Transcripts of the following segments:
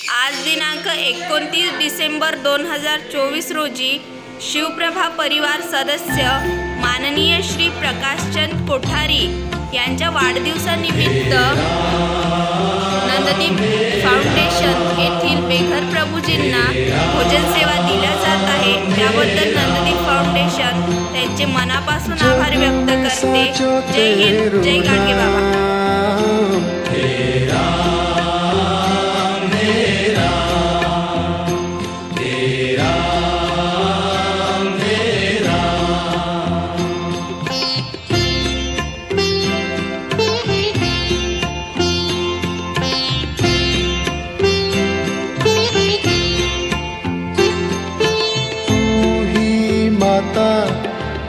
आज दिनांक 29 डिसेंबर 2024 रोजी शिवप्रभा परिवार सदस्य माननीय श्री प्रकाशचंद कोठारी यांच्या वाढदिवसानिमित्त नंददीप फाउंडेशन येथील बेघर प्रभूजींना भोजन सेवा दिल्या जात आहे। त्याबद्दल नंददीप फाउंडेशन त्यांचे मनापासून आभार व्यक्त करते। जय हिंद, जय गाडगे बाबा।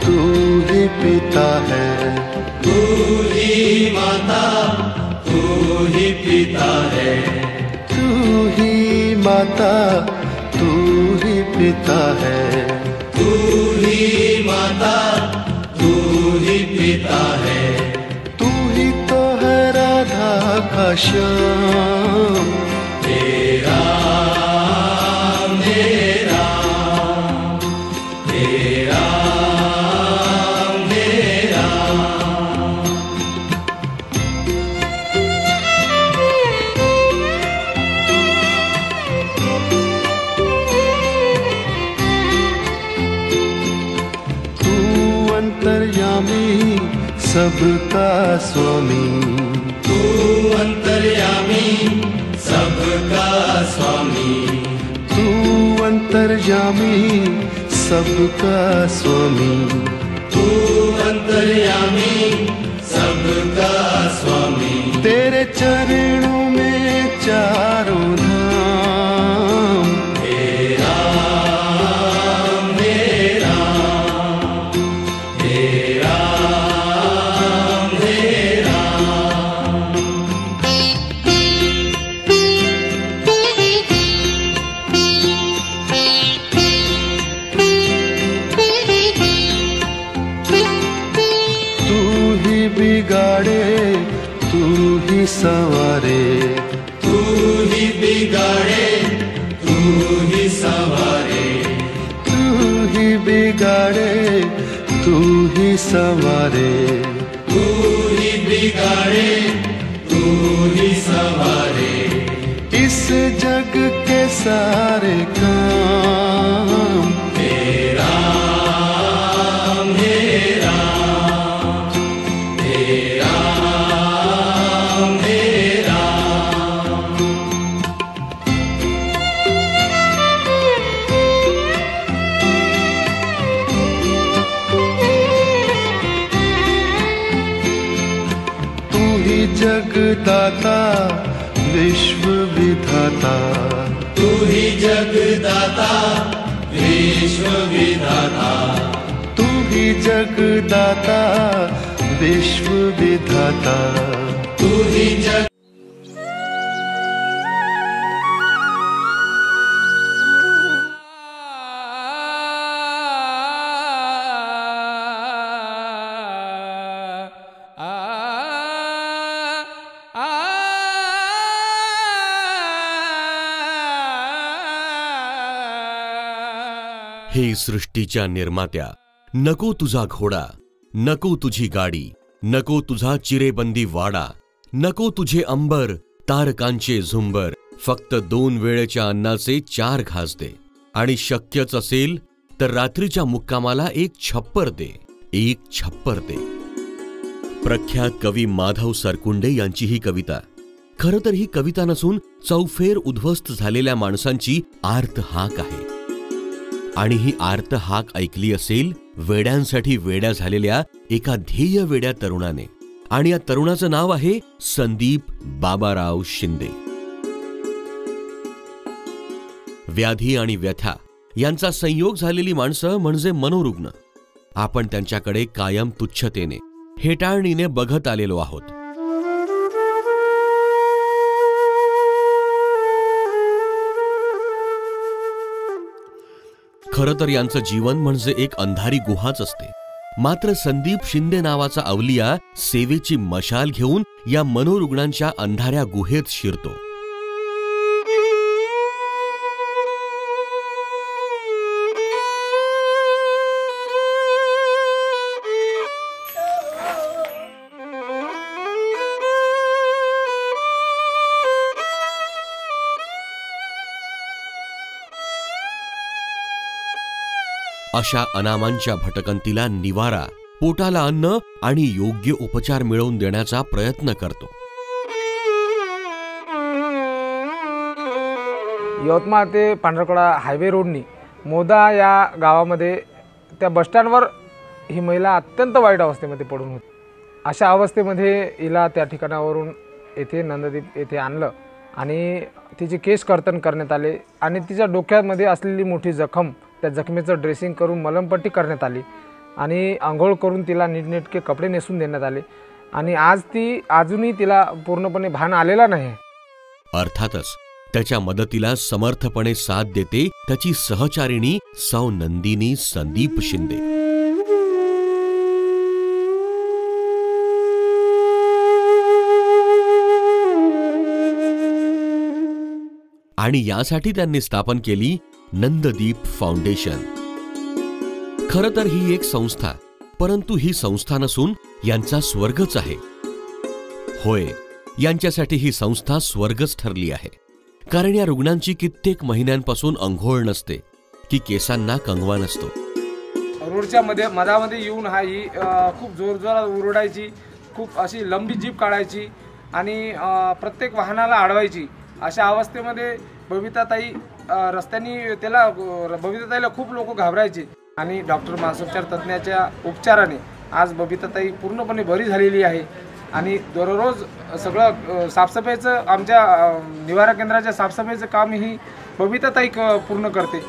तू ही पिता है, तू ही माता, तू ही पिता है, तू ही माता, तू ही पिता है, तू ही माता, तू ही पिता है, तू ही तो है राधा का श्याम, तेरा मेरा तेरा मेरा। तू अंतर्यामी सबका स्वामी, तू अंतर्यामी सबका स्वामी, तू अंतर्यामी सबका स्वामी, तू अंतर्यामी सबका स्वामी। तेरे चरणों में चारों धाम, तेरा मेरा तेरा मेरा। बिगाड़े तू ही संवारे, तू ही बिगाड़े तू ही संवारे, तू ही बिगाड़े तू ही संवारे, तू ही बिगाड़े तू ही संवारे। इस जग के सारे काम तेरा मेरा तेरा मेरा। तू ही जगदाता विश्व विधाता, तू ही जगदाता विश्व विधाता, तू ही जगदाता विश्व विधाता, तू ही जग। हे सृष्टीच्या निर्मात्या, नको तुझा घोडा, नको तुझी गाडी, नको तुझा चिरेबंदी वाडा, नको तुझे अंबर तारकांचे झुंबर, फक्त 2 वेळेच्या अन्नाचे 4 घास दे, आणि शक्यच असेल तर रात्रीच्या मुक्कामाला 1 छप्पर दे, 1 छप्पर दे। प्रख्यात कवी माधव सरकुंडे यांची ही कविता। खरं तर ही कविता नसून चौफेर उद्ध्वस्त झालेल्या माणसांची आर्त हाक आहे, आणि ही आर्त हाक ऐकली असेल वेड्यांसाठी वेड्या झालेल्या एका ध्येय वेड्या तरुणाने, आणि या तरुणाचं नाव आहे संदीप बाबाराव शिंदे। व्याधी आणि व्यथा यांचा संयोग झालेली माणसं म्हणजे मनोरुग्ण। आपण त्यांच्याकडे कायम तुच्छतेने, हेटाळणीने बघत आलेलो आहोत। खरं तर यांचं जीवन म्हणजे एक अंधारी गुहाच असते। मात्र संदीप शिंदे नावाचा अवलिया सेवेची मशाल घेऊन या मनोरुग्णांच्या अंधाऱ्या गुहेत शिरतो। अशा अनामांच्या भटकंतीला निवारा, पोटाला अन्न आणि योग्य उपचार मिळवून देण्याचा प्रयत्न करतो. यवतमाळ ते पांढरकडा हायवे रोडनी मोदा या गावामध्ये त्या बसस्टँडवर ही महिला अत्यंत वाईट अवस्थेमध्ये पडून होती. अशा अवस्थेमध्ये हिला त्या ठिकाणावरून येथे नंददीप येथे आणलं आणि तिचे केस कर्तन करण्यात आले आणि तिच्या डोक्यामध्ये असलेली मोठी जखम, त्या जखमेचं ड्रेसिंग करून मलमपट्टी करण्यात आली आणि आंघोळ करून तिला नीटनेटके कपडे नेसून देण्यात आले आणि अजूनही तिला पूर्णपणे भान आलेला नाही. अर्थातच त्याच्या मदतीला समर्थपणे साथ देते त्याची सहचारिणी सौ नंदिनी संदीप शिंदे. आणि यासाठी त्यांनी स्थापन केली नंददीप फाउंडेशन. खरं तर ही एक संस्था, परंतु ही संस्था नसून यांचा स्वर्गच आहे. होय, यांच्यासाठी ही संस्था स्वर्गच ठरली आहे. कारण या रुग्णांची कित्येक महिन्यांपासून अंघोळ नसते की केसांना कंगवा नसतो. रोडच्या मधामध्ये येऊन ही खूप जोरजोरात ओरडायची, खूप अशी लंबी जीप काढायची आणि प्रत्येक वाहनाला अडवायची. अशा अवस्थेमध्ये बबिताताई बबिताताईला खूप लोक घाबरायचे आणि डॉक्टर मानसोपचार तज्ज्ञाच्या उपचाराने आज बबिताताई पूर्णपणे बरी झालेली आहे आणि दररोज सगळं साफसफाईचं, आमच्या निवारा केंद्राच्या साफसफाईचं काम ही बबिताताई पूर्ण करते.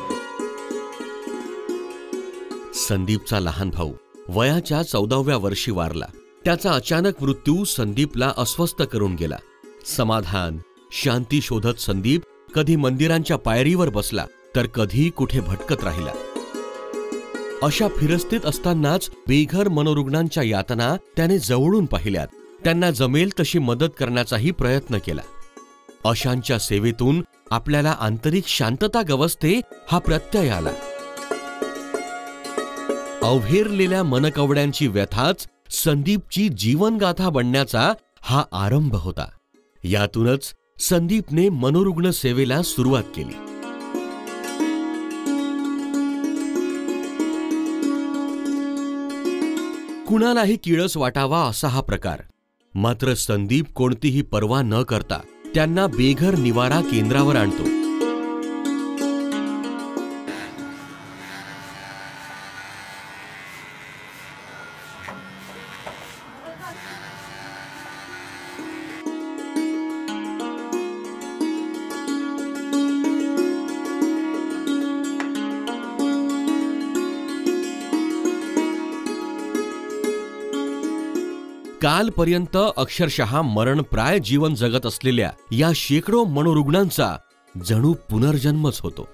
संदीपचा लहान भाऊ वयाच्या 14व्या वर्षी वारला. त्याचा अचानक मृत्यू संदीपला अस्वस्थ करून गेला. समाधान, शांती शोधत संदीप कधी मंदिरांच्या पायरीवर बसला तर कधी कुठे भटकत राहिला. अशा फिरस्तीत असतानाच बेघर मनोरुग्णांच्या यातना त्याने जवळून पाहिल्यात. त्यांना जमेल तशी मदत करण्याचाही प्रयत्न केला. अशांच्या सेवेतून आपल्याला आंतरिक शांतता गवसते हा प्रत्यय आला. अवहेरलेल्या मनकवड्यांची व्यथाच संदीपची जीवनगाथा बनण्याचा हा आरंभ होता. यातूनच संदीपने मनोरुग्ण सेवेला सुरुवात केली. कुणालाही किळस वाटावा असा हा प्रकार. मात्र संदीप कोणतीही पर्वा न करता त्यांना बेघर निवारा केंद्रावर आणतो. कालपर्यंत अक्षरशः मरणप्राय जीवन जगत असलेल्या या शेकडो मनोरुग्णांचा जणू पुनर्जन्मच होतो.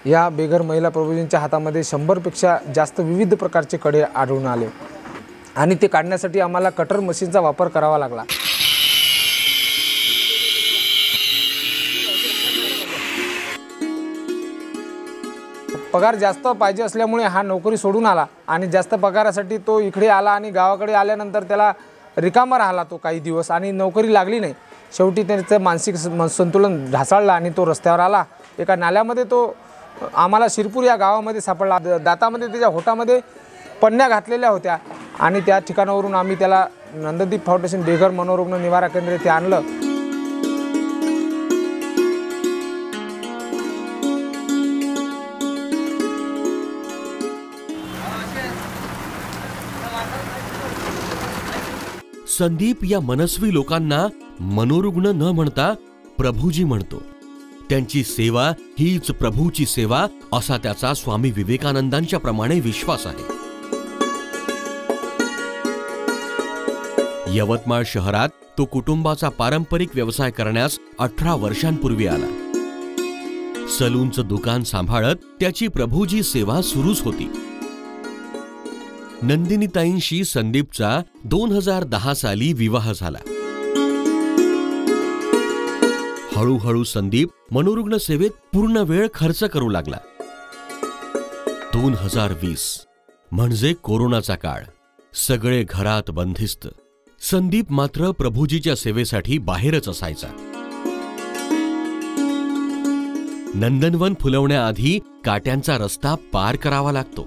या बेघर महिला प्रभूजींच्या हातामध्ये 100पेक्षा जास्त विविध प्रकारचे कडे आढळून आले आणि ते काढण्यासाठी आम्हाला कटर मशीनचा वापर करावा लागला. पगार जास्त पाहिजे असल्यामुळे हा नोकरी सोडून आला आणि जास्त पगारासाठी तो इकडे आला आणि गावाकडे आल्यानंतर त्याला रिकामा राहिला तो काही दिवस आणि नोकरी लागली नाही. शेवटी त्याचं मानसिक संतुलन ढासळलं आणि तो रस्त्यावर आला. एका नाल्यामध्ये तो आम्हाला शिरपूर या गावामध्ये सापडला. दातामध्ये त्याच्या होटामध्ये पन्न्या घातलेल्या होत्या आणि त्या ठिकाणावरून आम्ही त्याला नंददीप फाउंडेशन बेघर मनोरुग्ण निवारा केंद्र येथे आणलं. संदीप या मनस्वी लोकांना मनोरुग्ण न म्हणता प्रभूजी म्हणतो. त्यांची सेवा हीच प्रभूची सेवा असा त्याचा स्वामी विवेकानंदांच्या प्रमाणे विश्वास आहे. यवतमाळ शहरात तो कुटुंबाचा पारंपरिक व्यवसाय करण्यास 18 वर्षांपूर्वी आला. सलूनचं दुकान सांभाळत त्याची प्रभूजी सेवा सुरूच होती. नंदिनीताईंशी संदीपचा 2010 साली विवाह झाला. हळूहळू संदीप मनोरुग्ण सेवेत पूर्ण वेळ खर्च करू लागला. 2020 म्हणजे कोरोनाचा काळ. सगळे घरात बंदिस्त. संदीप मात्र प्रभूजीच्या सेवेसाठी बाहेरच असायचा. नंदनवन फुलवण्याआधी काट्यांचा रस्ता पार करावा लागतो.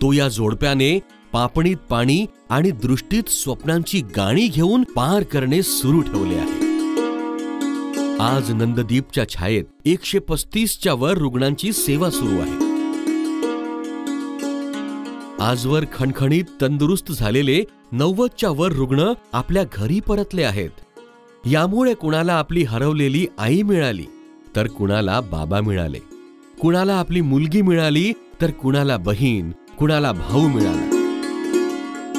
तो या जोडप्याने पापणीत पाणी आणि दृष्टीत स्वप्नांची गाणी घेऊन पार करणे सुरू ठेवले आहे. आज नंददीपच्या छायेत 135च्या वर रुग्णांची सेवा सुरू आहे. आजवर खणखणीत तंदुरुस्त झालेले 90च्या वर रुग्ण आपल्या घरी परतले आहेत. यामुळे कुणाला आपली हरवलेली आई मिळाली, तर कुणाला बाबा मिळाले. कुणाला आपली मुलगी मिळाली, तर कुणाला बहीण, कुणाला भाऊ मिळाला.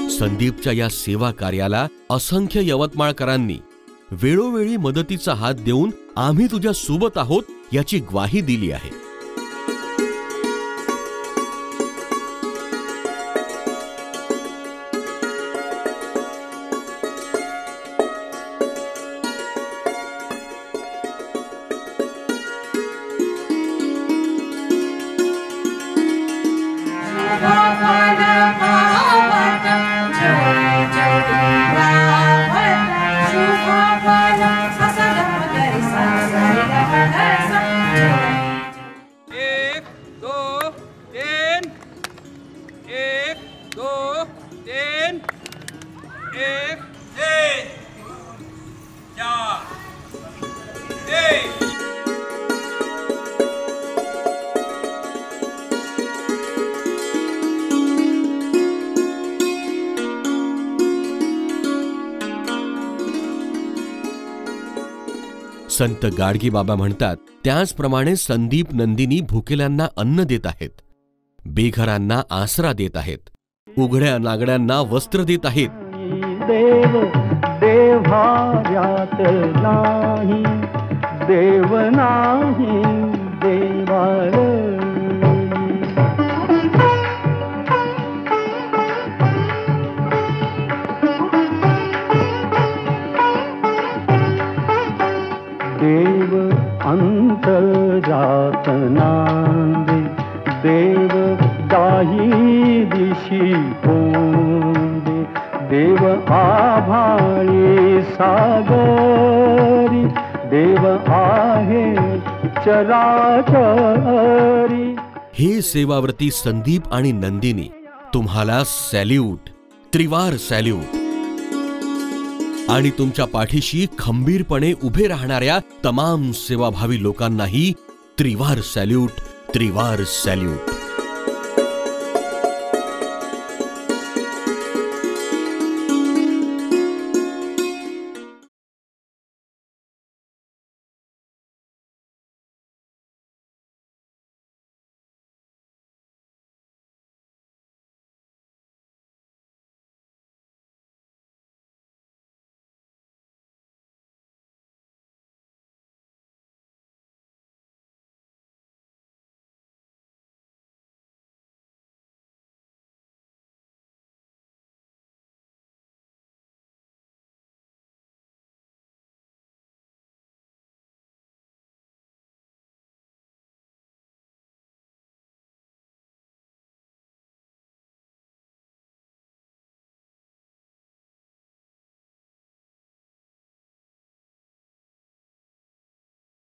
संदीपच्या या सेवा कार्याला असंख्य यवतमाळकरांनी वेळोवेळी मदतीचा हात देऊन आम्ही तुझ्या सोबत आहोत याची ग्वाही दिली आहे. संत गाडगे बाबा म्हणतात त्याचप्रमाणे संदीप नंदिनी भुकेल्यांना अन्न देत आहेत, बेघरांना आसरा देत आहेत, उघड्या नागड्यांना वस्त्र देत आहेत. देव देव्यात नाही, देव नाही देवाळ. देव अंतरात नांदे, देव दाही दिशी पोंदे, देव आभाळी सागरी, देव आहे चराचरी. हे सेवाव्रती संदीप आणि नंदिनी, तुम्हाला सॅल्यूट, त्रिवार सॅल्यूट. आणि तुमच्या पाठीशी खंबीरपणे उभे राहणाऱ्या तमाम सेवाभावी लोकांनाही त्रिवार सॅल्यूट, त्रिवार सॅल्यूट.